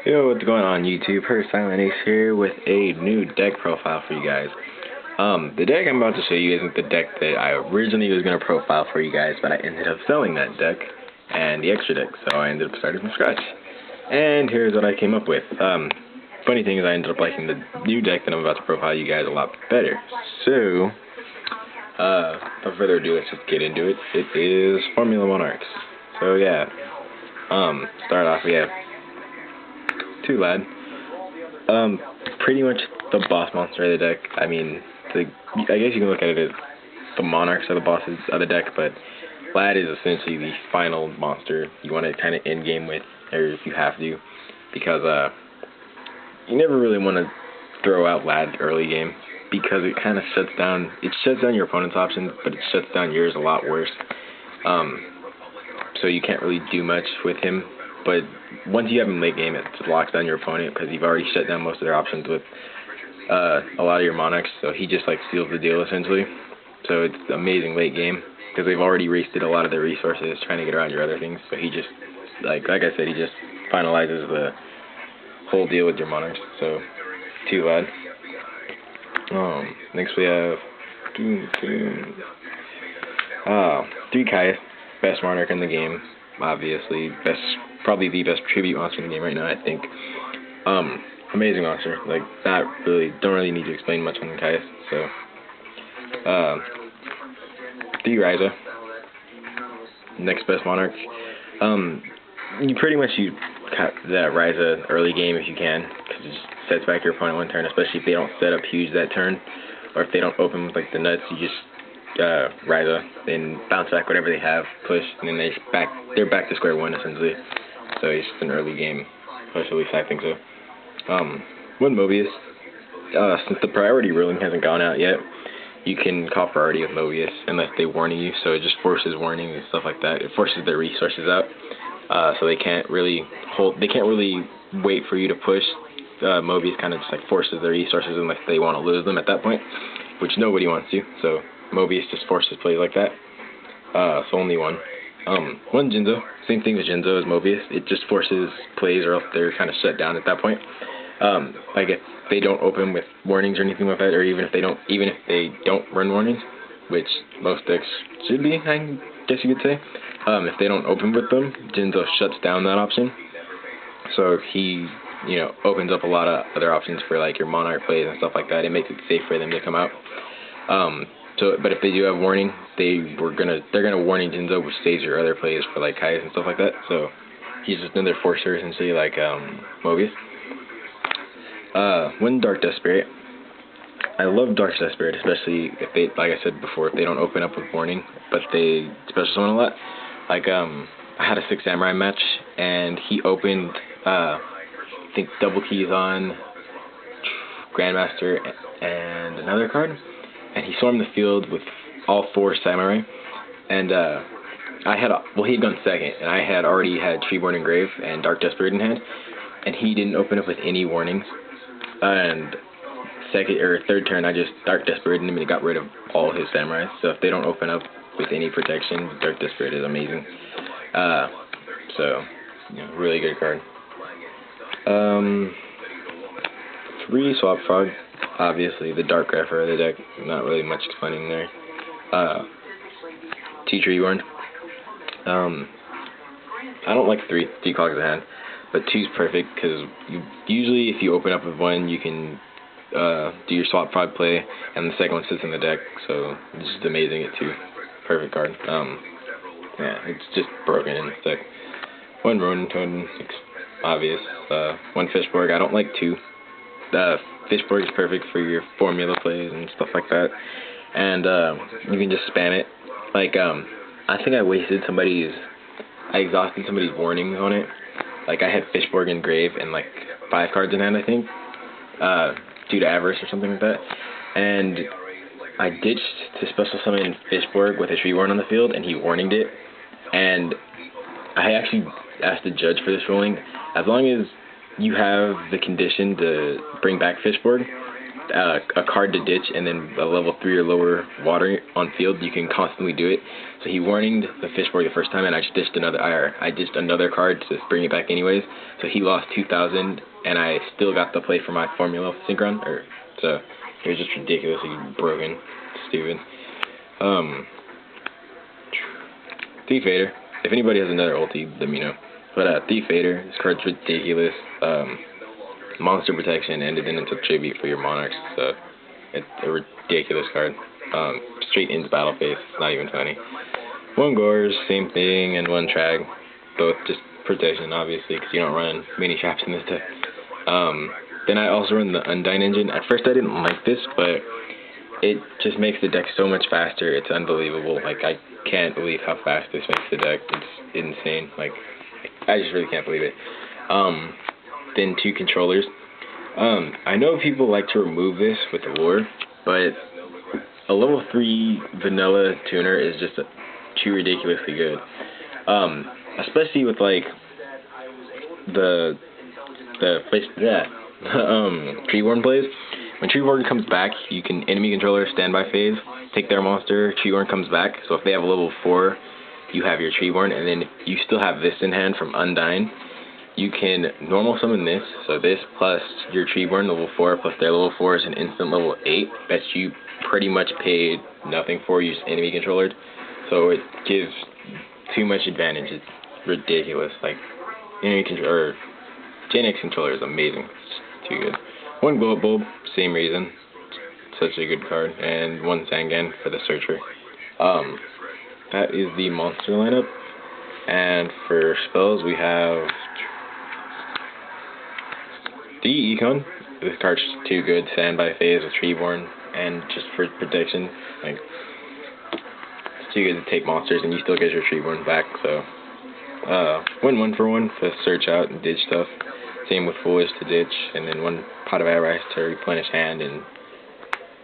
Yo, what's going on YouTube? Her Silent Ace here with a new deck profile for you guys. The deck I'm about to show you isn't the deck that I originally was going to profile for you guys, but I ended up selling that deck and the extra deck, so I ended up starting from scratch. And here's what I came up with. Funny thing is I ended up liking the new deck that I'm about to profile you guys a lot better. So, without further ado, let's just get into it. It is Formula Monarchs. So yeah, start off we have 2 lad. Pretty much the boss monster of the deck. I mean, I guess you can look at it as the monarchs are the bosses of the deck, but lad is essentially the final monster you want to kind of end game with, or if you have to, because you never really want to throw out lad early game because it kind of shuts down your opponent's options, but it shuts down yours a lot worse. So you can't really do much with him. But once you have him late game, it just locks down your opponent because you've already shut down most of their options with a lot of your monarchs. So he just like seals the deal essentially. So it's amazing late game because they've already wasted a lot of their resources trying to get around your other things. So he just like I said, he just finalizes the whole deal with your monarchs. So 2 lad. Next we have 3 Caius, best monarch in the game. Obviously, probably the best tribute monster in the game right now, I think. Amazing monster. Like, don't really need to explain much on the Caius. So, 3 Ryza, next best monarch. You pretty much cut that Ryza early game if you can, because it just sets back your opponent 1 turn, especially if they don't set up huge that turn, or if they don't open with like the nuts. You just Ryza, then bounce back whatever they have, push, and then they're back to square one essentially. So it's just an early game push, at least I think so. One Mobius, since the priority ruling hasn't gone out yet, you can call priority with Mobius unless they warning you, so it just forces warning and stuff like that. It forces their resources out, so they can't really wait for you to push. Mobius kind of just like forces their resources unless they want to lose them at that point, which nobody wants to, so Mobius just forces plays like that. So only one. One Jinzo. Same thing with Jinzo as Mobius. It just forces plays or else they're kind of shut down at that point. Like if they don't open with warnings or anything like that, or even if they don't run warnings, which most decks should be, I guess you could say. If they don't open with them, Jinzo shuts down that option. So he, opens up a lot of other options for like your monarch plays and stuff like that. It makes it safe for them to come out. But if they do have warning, they're gonna warning Jinzo, which saves your other plays for like Caius and stuff like that. So he's just another forcer essentially, like Mobius. One Dark Death Spirit. I love Dark Death Spirit, especially if they, like I said before, if they don't open up with warning, but they special summon a lot. Like I had a 6 Samurai match, and he opened I think double keys on Grandmaster and another card. And he swarmed the field with all 4 Samurai, and he'd gone second, and I had already had Treeborn Engrave and Dark Death Spirit in hand, and he didn't open up with any warnings. And second or third turn, I just Dark Death Spirit him, and it got rid of all his Samurais. So if they don't open up with any protection, Dark Death Spirit is amazing. Really good card. 3 Swap Frog. Obviously, the Dark Grapher of the deck, not really much explaining there. Treeborn. I don't like 3 cogs in hand, but 2's perfect because usually if you open up with 1, you can do your Swap Frog play, and the second one sits in the deck, so it's just amazing at 2. Perfect card. It's just broken in this deck. 1 Ronin Totem, obvious. 1 Fishborg. I don't like 2. Fishborg is perfect for your formula plays and stuff like that, and you can just spam it. Like I think I exhausted somebody's warnings on it. Like I had Fishborg Engrave and like 5 cards in hand, I think, due to Avarice or something like that, and I ditched to special summon Fishborg with a Treeborn on the field, and he warninged it, and I actually asked the judge for this ruling. As long as you have the condition to bring back Fishborg, a card to ditch and then a level 3 or lower water on field, you can constantly do it. So he warninged the fish for the first time, and I just ditched another card to bring it back anyways. So he lost 2,000, and I still got the play for my Formula Synchron. So it was just ridiculously broken, stupid. Thief Vader. If anybody has another ulti, let me know. But Thief Vader, this card's ridiculous. Monster protection, and then it's a tribute for your monarchs. So it's a ridiculous card. Straight ends battle phase. It's not even funny. 1 Gores, same thing, and 1 Trag. Both just protection, obviously, because you don't run many traps in this deck. Then I also run the Undyne engine. At first I didn't like this, but it just makes the deck so much faster. It's unbelievable. Like, I can't believe how fast this makes the deck. It's insane. Like, I just really can't believe it. Then 2 controllers. I know people like to remove this with the lure, but a level 3 vanilla tuner is just too ridiculously good. Especially with like the Treeborn plays. When Treeborn comes back, you can enemy controller standby phase, take their monster, Treeborn comes back. So if they have a level 4, you have your Treeborn, and then if you still have this in hand from Undyne, you can normal summon this, so this plus your Treeborn level 4 plus their level 4 is an instant level 8 that you pretty much paid nothing for, you just enemy controllered. So it gives too much advantage. It's ridiculous. Like, enemy controller, or Gen X controller is amazing. It's too good. 1 Glow Up Bulb, same reason. Such a good card. And 1 Sangan for the Searcher. That is the monster lineup. And for spells, we have the Econ. This card's too good. Standby phase with Treeborn, and just for protection, like, it's too good to take monsters, and you still get your Treeborn back. So, win 1 for 1 to search out and ditch stuff. Same with Foolish to ditch, and then 1 Pot of Rice to replenish hand, and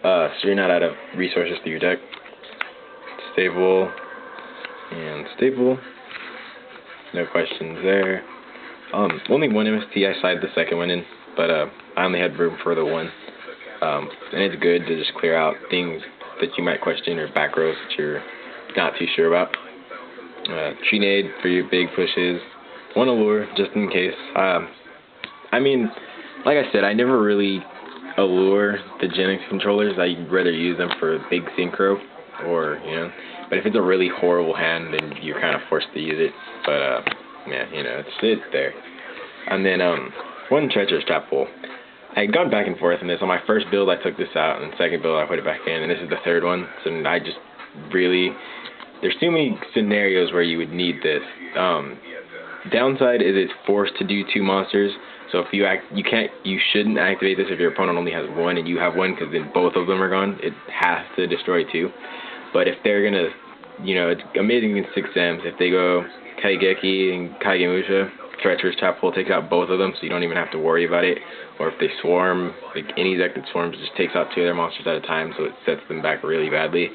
so you're not out of resources through your deck. Stable and stable. No questions there. Only 1 MST. I slide the second one in, but I only had room for the 1. And it's good to just clear out things that you might question or back rows that you're not too sure about. Tree Nade for your big pushes. 1 Allure just in case. I mean, like I said, I never really allure the Gen X controllers. I'd rather use them for big synchro, or, you know. But if it's a really horrible hand, then you're kind of forced to use it. But, yeah, you know, it's there. And then, 1 Treacherous Trap Hole. I had gone back and forth in this. On my first build, I took this out, and the second build, I put it back in, and this is the third one. So I just really, there's too many scenarios where you would need this. Downside is it's forced to do 2 monsters. So if you shouldn't activate this if your opponent only has 1 and you have 1, because then both of them are gone. It has to destroy 2. But if they're gonna, you know, it's amazing in 6Ms. If they go Kaigeki and Kaigemusha, Treacherous Trap Hole takes out both of them, so you don't even have to worry about it. Or if they swarm, like any deck that swarms just takes out 2 of their monsters at a time, so it sets them back really badly.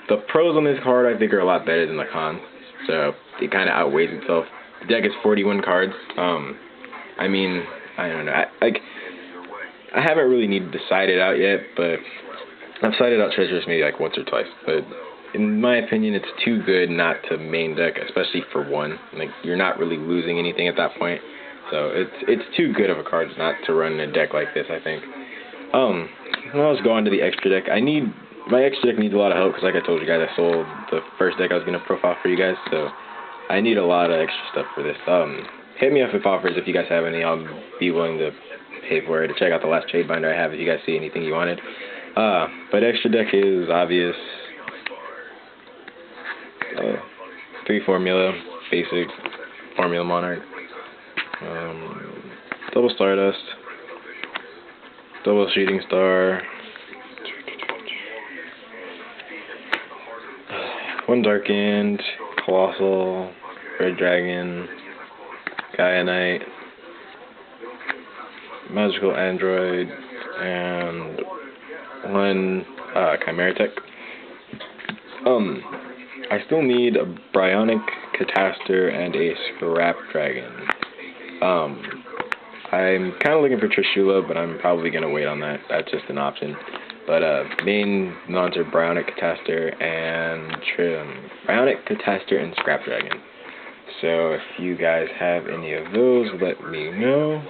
The pros on this card I think are a lot better than the cons, so it kind of outweighs itself. The deck is 41 cards. I mean, I don't know. I haven't really needed to side it out yet, but I've sided out Treacherous maybe like once or twice. But in my opinion, it's too good not to main deck, especially for 1. Like, you're not really losing anything at that point. So it's too good of a card not to run in a deck like this, I think. Let's go on to the extra deck. My extra deck needs a lot of help because, like I told you guys, I sold the first deck I was going to profile for you guys, so I need a lot of extra stuff for this. Hit me up with offers if you guys have any. I'll be willing to pay for it. To check out the last trade binder I have if you guys see anything you wanted. But extra deck is obvious. 3 Formula, basic Formula Monarch. Double Stardust. Double Shooting Star. 1 Darkened, Colossal, Red Dragon, Gaia Knight, Magical Android, and 1 Chimera Tech. I still need a Bryonic Catastor and a Scrap Dragon. I'm kind of looking for Trishula, but I'm probably going to wait on that. That's just an option. But main mons are Bionic Cataster and Scrap Dragon. So if you guys have any of those, let me know.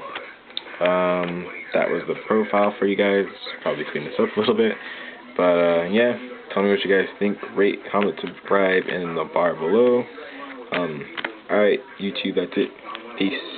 That was the profile for you guys. Probably clean this up a little bit. But yeah, tell me what you guys think. Rate, comment, subscribe in the bar below. Alright, YouTube, that's it. Peace.